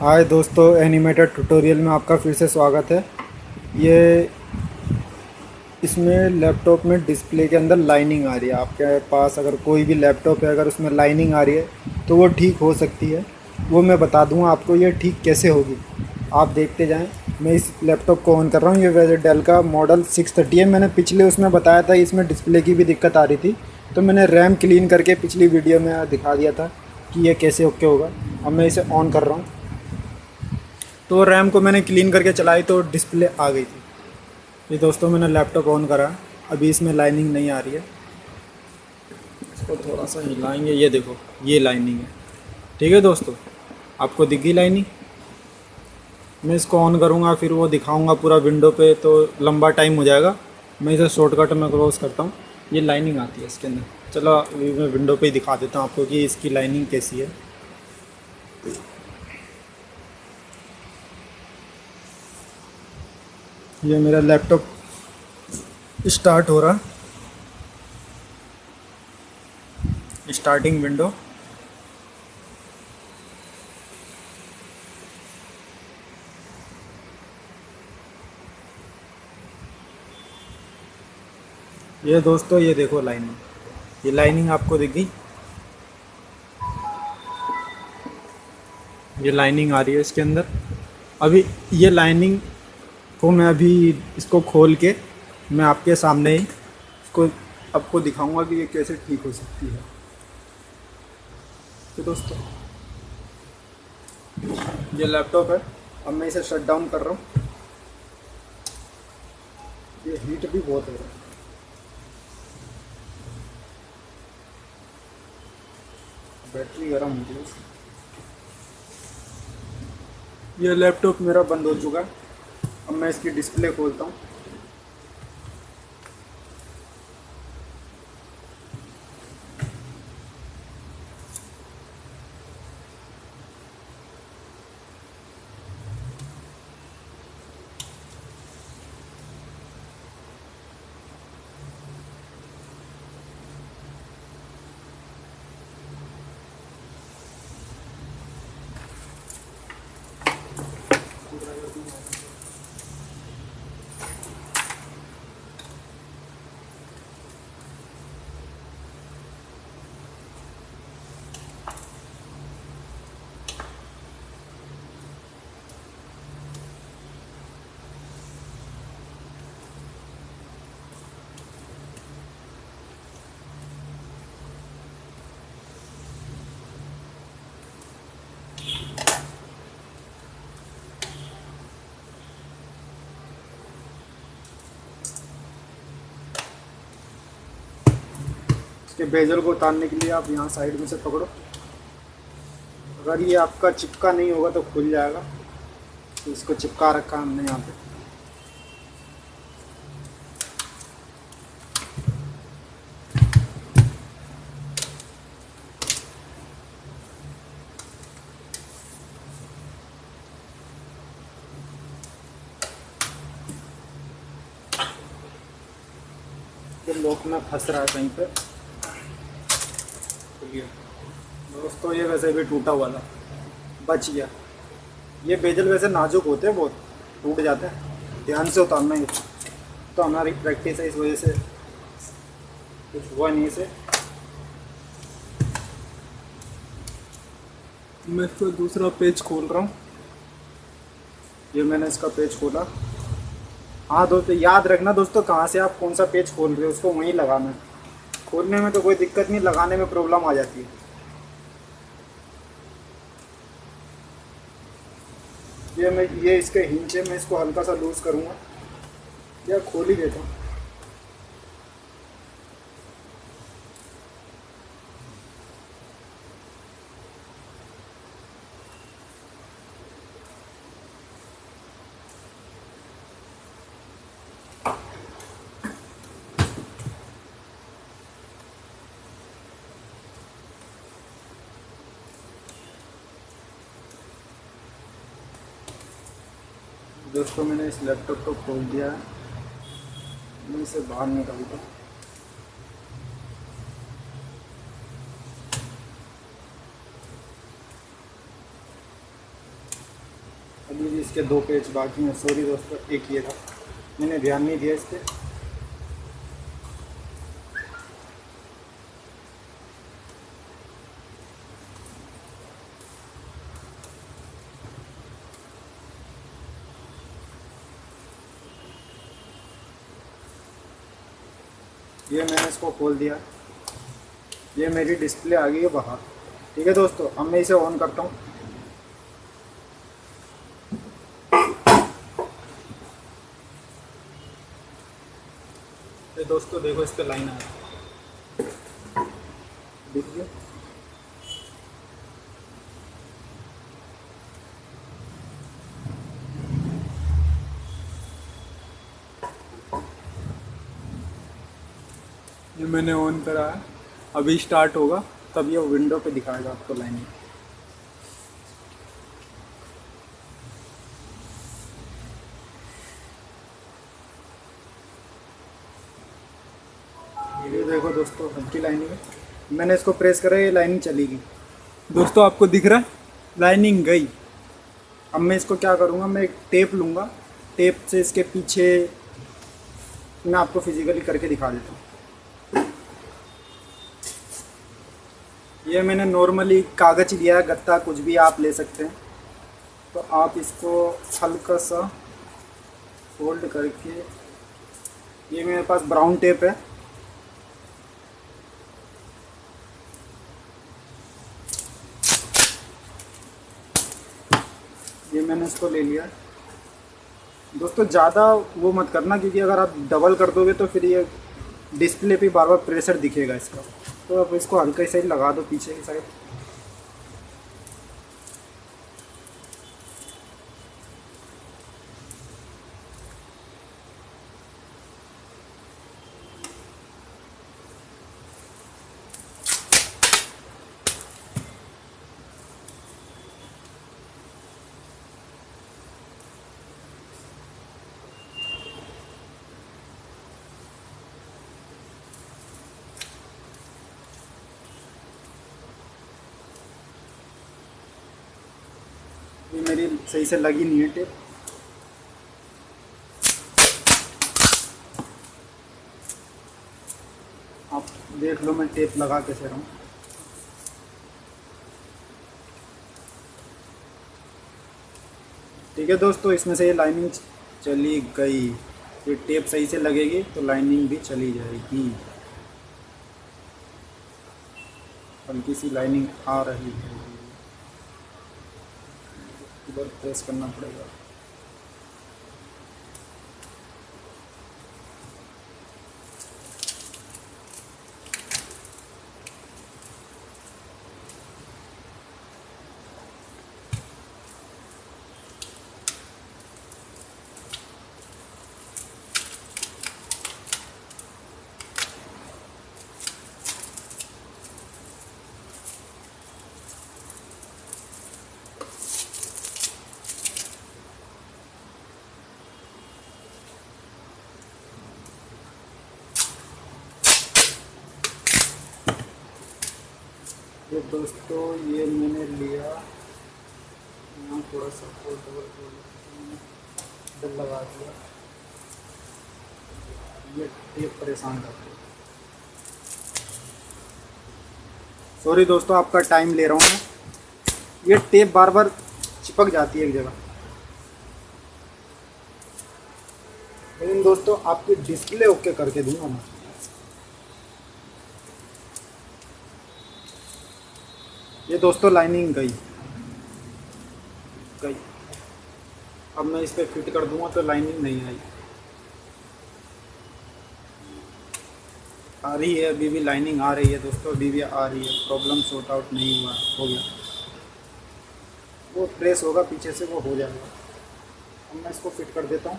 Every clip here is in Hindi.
हाय दोस्तों, एनिमेटेड ट्यूटोरियल में आपका फिर से स्वागत है। ये इसमें लैपटॉप में डिस्प्ले के अंदर लाइनिंग आ रही है। आपके पास अगर कोई भी लैपटॉप है, अगर उसमें लाइनिंग आ रही है तो वो ठीक हो सकती है। वो मैं बता दूंगा आपको ये ठीक कैसे होगी। आप देखते जाएं। मैं इस लैपटॉप को ऑन कर रहा हूँ। ये वैसे डेल का मॉडल 630 है। मैंने पिछले उसमें बताया था इसमें डिस्प्ले की भी दिक्कत आ रही थी, तो मैंने रैम क्लीन करके पिछली वीडियो में दिखा दिया था कि ये कैसे ओके होगा। अब मैं इसे ऑन कर रहा हूँ। तो रैम को मैंने क्लीन करके चलाई तो डिस्प्ले आ गई थी। ये दोस्तों मैंने लैपटॉप ऑन करा, अभी इसमें लाइनिंग नहीं आ रही है। इसको थोड़ा सा हिलाएंगे, ये देखो ये लाइनिंग है। ठीक है दोस्तों, आपको दिख गई लाइनिंग। मैं इसको ऑन करूँगा फिर वो दिखाऊंगा पूरा विंडो पे, तो लंबा टाइम हो जाएगा। मैं इसे शॉर्टकट में क्लोज करता हूँ। ये लाइनिंग आती है इसके अंदर। चलो अभी मैं विंडो पे ही दिखा देता हूँ आपको कि इसकी लाइनिंग कैसी है। ये मेरा लैपटॉप स्टार्ट हो रहा, स्टार्टिंग विंडो। ये दोस्तों ये देखो लाइनिंग, ये लाइनिंग आपको दिख गई। ये लाइनिंग आ रही है इसके अंदर। अभी ये लाइनिंग को मैं अभी इसको खोल के मैं आपके सामने ही इसको आपको दिखाऊंगा कि ये कैसे ठीक हो सकती है। तो दोस्तों ये लैपटॉप है। अब मैं इसे शट डाउन कर रहा हूँ। ये हीट भी बहुत हो रहा है। बैटरी गर्म हो गई। ये लैपटॉप मेरा बंद हो चुका है। अब मैं इसकी डिस्प्ले खोलता हूँ। इसके बेजल को उतारने के लिए आप यहाँ साइड में से पकड़ो। अगर ये आपका चिपका नहीं होगा तो खुल जाएगा। तो इसको चिपका रखा है हमने यहाँ पे। ये लॉक में फंस रहा है कहीं पे। दोस्तों ये वैसे भी टूटा हुआ था, बच गया। ये बेजल वैसे नाजुक होते हैं, बहुत टूट जाते हैं। ध्यान से उतारना ही। तो हमारी प्रैक्टिस है, इस वजह से कुछ हुआ नहीं इसे। मैं इसको दूसरा पेज खोल रहा हूँ। ये मैंने इसका पेज खोला। हाँ दोस्तों याद रखना दोस्तों, कहाँ से आप कौन सा पेज खोल रहे हो उसको वहीं लगाना है। खोलने में तो कोई दिक्कत नहीं, लगाने में प्रॉब्लम आ जाती है। ये इसके हिंज है, मैं इसको हल्का सा लूज़ करूँगा या खोल ही देता हूँ। दोस्तों मैंने इस लैपटॉप को खोल दिया है। मैं इसे बाहर निकालता हूँ। अभी भी इसके 2 पेज बाकी हैं। सॉरी दोस्तों, एक ये था, मैंने ध्यान नहीं दिया इस पर। ये मैंने इसको खोल दिया, ये मेरी डिस्प्ले आ गई है बाहर। ठीक है दोस्तों, अब मैं इसे ऑन करता हूँ। ये दोस्तों देखो, इस पर लाइन आ रही है, दिख गया। ये मैंने ऑन करा है, अभी स्टार्ट होगा तब ये विंडो पे दिखाएगा आपको लाइन। ये देखो दोस्तों, हल्की लाइनिंग है। मैंने इसको प्रेस करा, ये लाइनिंग चली गई। दोस्तों आपको दिख रहा है, लाइनिंग गई। अब मैं इसको क्या करूँगा, मैं एक टेप लूँगा, टेप से इसके पीछे मैं आपको फिजिकली करके दिखा देता हूँ। ये मैंने नॉर्मली कागज़ लिया है, गत्ता कुछ भी आप ले सकते हैं। तो आप इसको हल्का सा फोल्ड करके, ये मेरे पास ब्राउन टेप है, ये मैंने इसको ले लिया। दोस्तों ज़्यादा वो मत करना, क्योंकि अगर आप डबल कर दोगे तो फिर ये डिस्प्ले पे बार बार प्रेशर दिखेगा इसका। तो आप इसको हल्का ही लगा दो पीछे की साइड। ये मेरी सही से लगी नहीं है टेप। आप देख लो मैं टेप लगा कैसे रहा हूँ। ठीक है दोस्तों, इसमें से ये लाइनिंग चली गई। ये टेप सही से लगेगी तो लाइनिंग भी चली जाएगी। हल्की सी लाइनिंग आ रही है, इधर प्रेस करना पड़ेगा। ये दोस्तों, ये मैंने लिया, यहाँ थोड़ा सा डबल लगा दिया। ये टेप परेशान करती है। सॉरी दोस्तों, आपका टाइम ले रहा हूँ मैं। ये टेप बार बार चिपक जाती है एक जगह। लेकिन दोस्तों आपकी डिस्प्ले ओके करके दूंगा मैं। ये दोस्तों लाइनिंग गई। अब मैं इस पर फिट कर दूंगा तो लाइनिंग नहीं आई। आ रही है, अभी भी लाइनिंग आ रही है दोस्तों, अभी भी आ रही है। प्रॉब्लम सॉर्ट आउट नहीं हुआ, हो गया। वो प्रेस होगा पीछे से, वो हो जाएगा। अब मैं इसको फिट कर देता हूँ।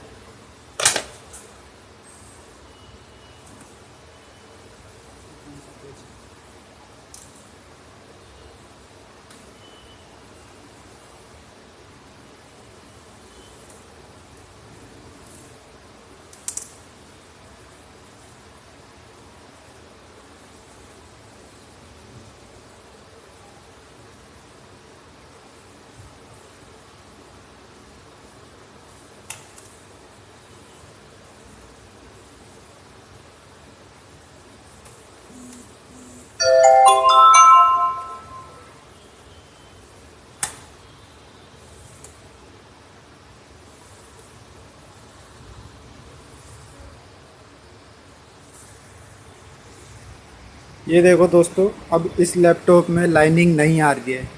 ये देखो दोस्तों, अब इस लैपटॉप में लाइनिंग नहीं आ रही है,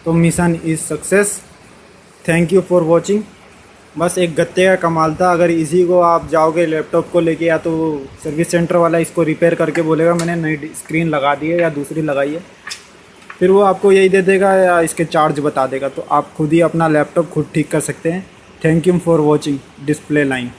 तो mission is success. Thank you for watching. बस एक गत्ते का कमाल था। अगर इसी को आप जाओगे लैपटॉप को लेके, या तो सर्विस सेंटर वाला इसको रिपेयर करके बोलेगा मैंने नई स्क्रीन लगा दी है या दूसरी लगाई है, फिर वो आपको यही दे देगा या इसके चार्ज बता देगा। तो आप खुद ही अपना लैपटॉप खुद ठीक कर सकते हैं। Thank you for watching display line.